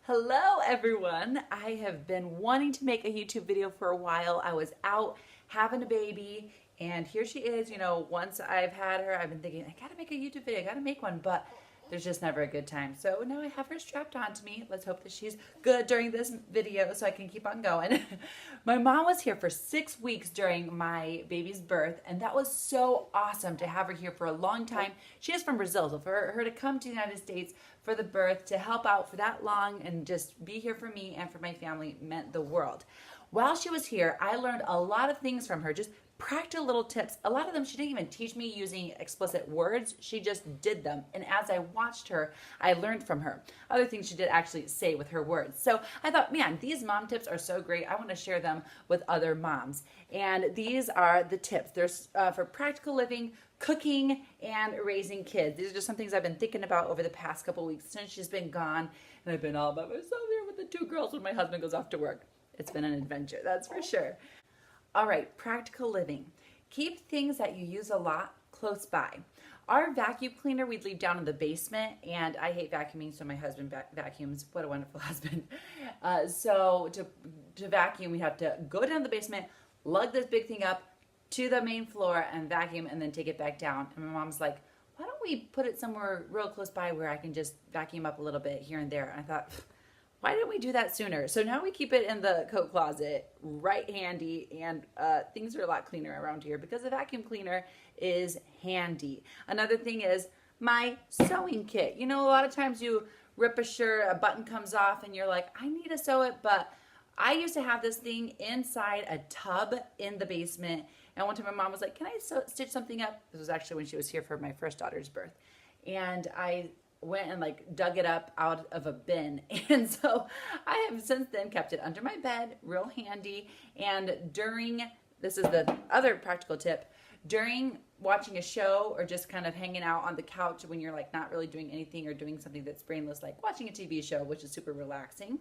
Hello everyone. I have been wanting to make a YouTube video for a while. I was out having a baby and here she is. Once I've had her, I've been thinking, I gotta make a YouTube video, I gotta make one, but there's just never a good time. So now I have her strapped onto me. Let's hope that she's good during this video so I can keep on going. My mom was here for 6 weeks during my baby's birth, and that was so awesome to have her here for a long time. She is from Brazil, so for her to come to the United States for the birth, to help out for that long and just be here for me and for my family meant the world. While she was here, I learned a lot of things from her, just practical little tips. A lot of them she didn't even teach me using explicit words. She just did them. And as I watched her, I learned from her. Other things she did actually say with her words. So I thought, man, these mom tips are so great. I want to share them with other moms. And these are the tips. There's for practical living, cooking, and raising kids. These are just some things I've been thinking about over the past couple weeks since she's been gone. And I've been all by myself here with the 2 girls when my husband goes off to work. It's been an adventure, that's for sure. All right, practical living. Keep things that you use a lot close by. Our vacuum cleaner we'd leave down in the basement, and I hate vacuuming, so my husband vacuums. What a wonderful husband. So to vacuum, we have to go down to the basement, lug this big thing up to the main floor and vacuum, and then take it back down. And my mom's like, why don't we put it somewhere real close by where I can just vacuum up a little bit here and there? And I thought, why didn't we do that sooner? So now we keep it in the coat closet, right handy, and things are a lot cleaner around here because the vacuum cleaner is handy. Another thing is my sewing kit. A lot of times you rip a shirt, a button comes off, and you're like, I need to sew it, but I used to have this thing inside a tub in the basement, and one time my mom was like, can I stitch something up? This was actually when she was here for my first daughter's birth. And I went and dug it up out of a bin, and so I have since then kept it under my bed, real handy. And this is the other practical tip, during watching a show or just kind of hanging out on the couch when you're not really doing anything or doing something that's brainless, like watching a TV show, which is super relaxing,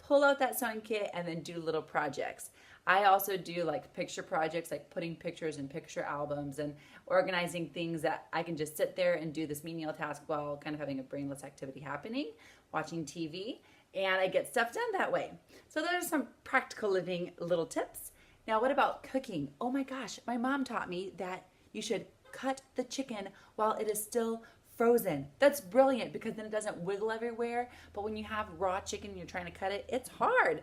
pull out that sewing kit and then do little projects. I also do picture projects, like putting pictures in picture albums and organizing things that I can just sit there and do this menial task while kind of having a brainless activity happening, watching TV, and I get stuff done that way. So those are some practical living little tips. Now, what about cooking? Oh my gosh, my mom taught me that you should cut the chicken while it is still frozen. That's brilliant because then it doesn't wiggle everywhere. But when you have raw chicken and you're trying to cut it, it's hard.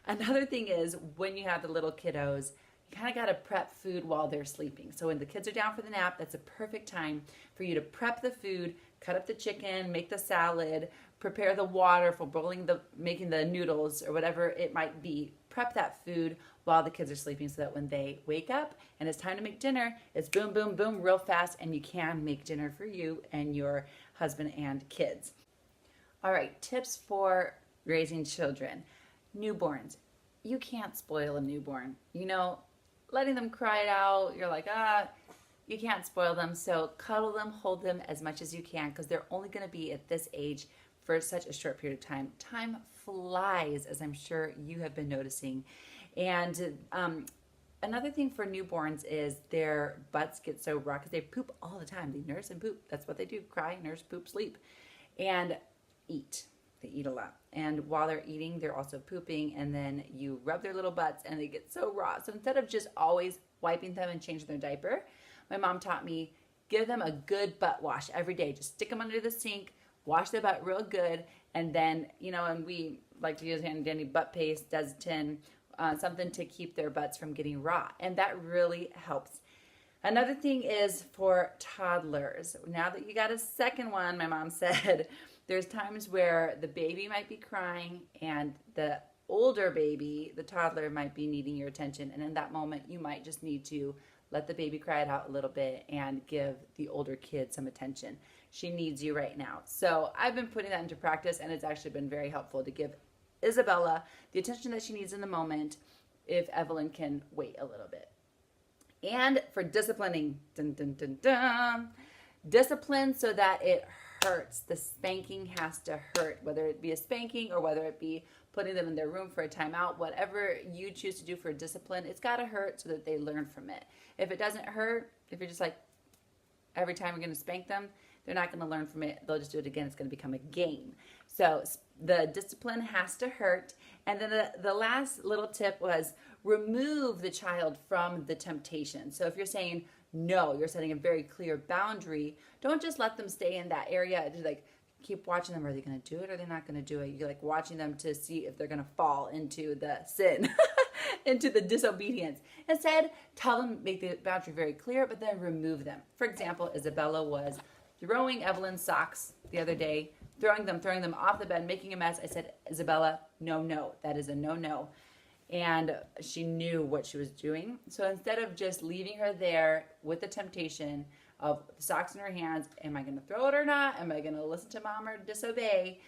Another thing is when you have the little kiddos, you kind of got to prep food while they're sleeping. So when the kids are down for the nap, that's a perfect time for you to prep the food, cut up the chicken, make the salad, prepare the water for making the noodles or whatever it might be. Prep that food while the kids are sleeping so that when they wake up and it's time to make dinner, it's boom, boom, boom, real fast, and you can make dinner for you and your husband and kids. All right, tips for raising children. Newborns. You can't spoil a newborn. Letting them cry it out, you're like, you can't spoil them. So cuddle them, hold them as much as you can because they're only going to be at this age for such a short period of time. Time flies, as I'm sure you have been noticing. And another thing for newborns is their butts get so raw because they poop all the time. They nurse and poop. That's what they do. Cry, nurse, poop, sleep. And eat. They eat a lot. And while they're eating, they're also pooping. And then you rub their little butts and they get so raw. So instead of just always wiping them and changing their diaper, my mom taught me, give them a good butt wash every day. Just stick them under the sink, wash their butt real good. And then, and we like to use handy dandy butt paste, Desitin, something to keep their butts from getting raw. And that really helps. Another thing is for toddlers. Now that you got a second one, my mom said, there's times where the baby might be crying and the older baby, the toddler, might be needing your attention. And in that moment, you might just need to let the baby cry it out a little bit and give the older kid some attention. She needs you right now. So I've been putting that into practice, and it's actually been very helpful to give Isabella the attention that she needs in the moment if Evelyn can wait a little bit. And for disciplining, dun, dun, dun, dun, discipline so that it hurts. The spanking has to hurt, whether it be a spanking or whether it be putting them in their room for a timeout. Whatever you choose to do for discipline, it's got to hurt so that they learn from it. If it doesn't hurt, if you're just every time you're going to spank them, they're not going to learn from it. They'll just do it again. It's going to become a game. So the discipline has to hurt. And then the last little tip was remove the child from the temptation. So if you're saying no, you're setting a very clear boundary. Don't just let them stay in that area. Just like keep watching them. Are they going to do it or are they not going to do it? You're like watching them to see if they're going to fall into the sin, into the disobedience. Instead, tell them, make the boundary very clear, but then remove them. For example, Isabella was throwing Evelyn's socks the other day, throwing them off the bed, making a mess. I said, Isabella, no, that is a no. And she knew what she was doing. So instead of just leaving her there with the temptation of the socks in her hands, am I going to throw it or not? Am I going to listen to mom or disobey?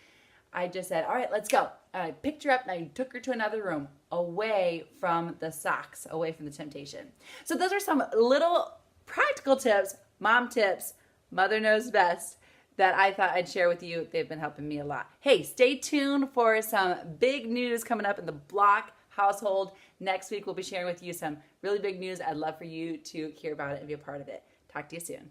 I just said, all right, let's go. And I picked her up and I took her to another room away from the socks, away from the temptation. So those are some little practical tips, mom tips, mother knows best, that I thought I'd share with you. They've been helping me a lot. Hey, stay tuned for some big news coming up in the Block household. Next week, we'll be sharing with you some really big news. I'd love for you to hear about it and be a part of it. Talk to you soon.